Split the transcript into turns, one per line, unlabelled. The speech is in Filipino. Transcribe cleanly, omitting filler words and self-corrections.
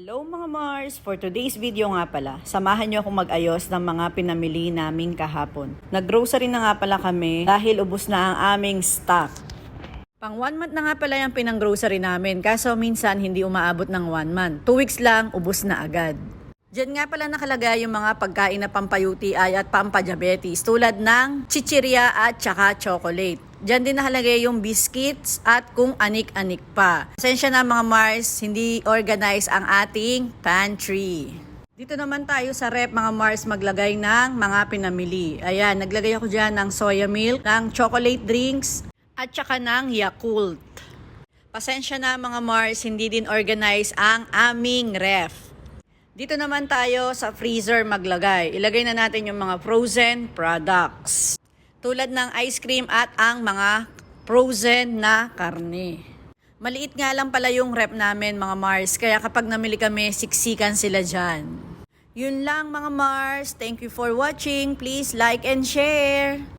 Hello mga Mars! For today's video nga pala, samahan nyo akong mag-ayos ng mga pinamili namin kahapon. Nag-grocery na nga pala kami dahil ubos na ang aming stock. Pang 1 month na nga pala yung pinang-grocery namin, kaso minsan hindi umaabot ng 1 month. 2 weeks lang, ubos na agad. Diyan nga pala nakalagay yung mga pagkain na pampa-UTI at pampa-diabetes tulad ng chichirya at saka chocolate. Diyan din nakalagay yung biscuits at kung anik-anik pa. Pasensya na mga Mars, hindi organize ang ating pantry. Dito naman tayo sa rep mga Mars maglagay ng mga pinamili. Ayan, naglagay ako dyan ng soya milk, ng chocolate drinks at saka ng Yakult. Pasensya na mga Mars, hindi din organize ang aming ref. Dito naman tayo sa freezer maglagay. Ilagay na natin yung mga frozen products. Tulad ng ice cream at ang mga frozen na karne. Maliit nga lang pala yung rep namin mga Mars, kaya kapag namili kami, siksikan sila dyan. Yun lang mga Mars. Thank you for watching. Please like and share.